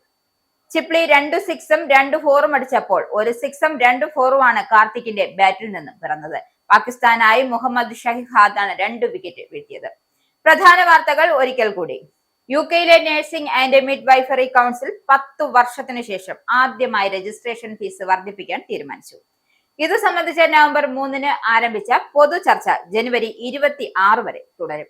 ചിപ്ലി 2 സിക്സും 2 ഫോറും അടിച്ചപ്പോൾ 1 സിക്സും 2 ഫോറുമാണ് കാർത്തിക്കിന്റെ ബാറ്റിൽ നിന്നും പിറന്നത്. പാകിസ്ഥാനായി മുഹമ്മദ് ഷഹിഹാദാണ് 2 വിക്കറ്റ് വീഴ്ത്തിയത്. പ്രധാന വാർത്തകൾ ഒരിക്കൽ കൂടി. UK-യിലെ നഴ്സിംഗ് ആൻഡ് മിഡ്വൈഫറി കൗൺസിൽ 10 വർഷത്തിനു ശേഷം ആദ്യമായി രജിസ്ട്രേഷൻ ഫീസ് വർദ്ധിപ്പിക്കാൻ തീരുമാനിച്ചു. ഇത് സംബന്ധിച്ച് നവംബർ 3-ന് ആരംഭിച്ച പൊതു ചർച്ച ജനുവരി 26 വരെ തുടരും.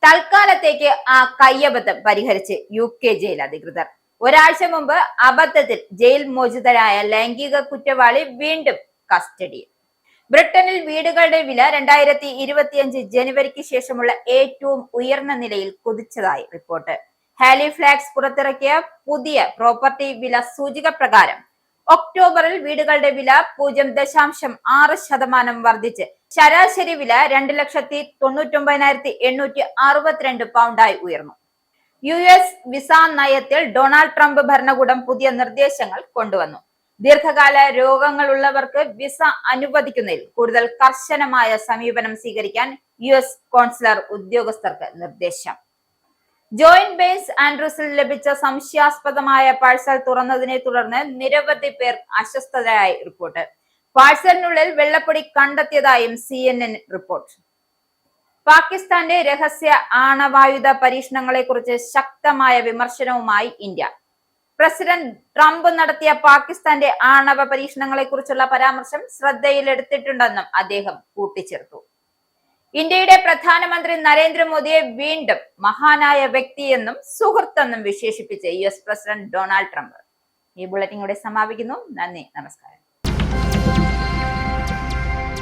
തൽക്കാലത്തേക്ക് ആ കയ്യബദ്ധം പരിഹരിച്ച് UK ജയിൽ അധികൃതർ. ഒരാഴ്ച മുമ്പ് അബദ്ധത്തിൽ ജയിൽ മോചിതരായ ലൈംഗിക കുറ്റവാളി വീണ്ടും കസ്റ്റഡിയിൽ. ബ്രിട്ടനിൽ വീടുകളുടെ വില 2025 ജനുവരിക്ക് ശേഷമുള്ള ഏറ്റവും ഉയർന്ന നിലയിൽ കുതിച്ചതായി റിപ്പോർട്ട്. ഹാലിഫാക്സ് പുറത്തിറക്കിയ പുതിയ പ്രോപ്പർട്ടി വില സൂചിക പ്രകാരം ഒക്ടോബറിൽ വീടുകളുടെ വില 0.6% വർദ്ധിച്ച് ശരാശരി വില 2,99,862 പൗണ്ടായി ഉയർന്നു. US വിസ നയത്തിൽ ഡൊണാൾഡ് ട്രംപ് ഭരണകൂടം പുതിയ നിർദ്ദേശങ്ങൾ കൊണ്ടുവന്നു. ദീർഘകാല രോഗങ്ങളുള്ളവർക്ക് വിസ അനുവദിക്കുന്നതിൽ കൂടുതൽ കർശനമായ സമീപനം സ്വീകരിക്കാൻ US കോൺസുലർ ഉദ്യോഗസ്ഥർക്ക് നിർദ്ദേശം. ജോയിന്റ് ബേസ് ആൻഡ്രൂസിൽ ലഭിച്ച സംശയാസ്പദമായ പാഴ്സൽ തുറന്നതിനെ തുടർന്ന് നിരവധി പേർ അസ്വസ്ഥരായി റിപ്പോർട്ട്. പാഴ്സലിനുള്ളിൽ വെള്ളപ്പൊടി കണ്ടെത്തിയതായും CNN report. പാകിസ്ഥാന്റെ രഹസ്യ ആണവായുധ പരീക്ഷണങ്ങളെക്കുറിച്ച് ശക്തമായ വിമർശനവുമായി ഇന്ത്യ. പ്രസിഡന്റ് ട്രംപ് നടത്തിയ പാകിസ്ഥാന്റെ ആണവ പരീക്ഷണങ്ങളെക്കുറിച്ചുള്ള പരാമർശം ശ്രദ്ധയിലെടുത്തിട്ടുണ്ടെന്നും അദ്ദേഹം കൂട്ടിച്ചേർത്തു. ഇന്ത്യയുടെ പ്രധാനമന്ത്രി നരേന്ദ്രമോദിയെ വീണ്ടും മഹാനായ വ്യക്തിയെന്നും സുഹൃത്തെന്നും വിശേഷിപ്പിച്ച് US പ്രസിഡന്റ് ഡൊണാൾഡ് ട്രംപ്. ഈ ബുള്ളറ്റിൻ കൂടെ സമാപിക്കുന്നു. നന്ദി, നമസ്കാരം.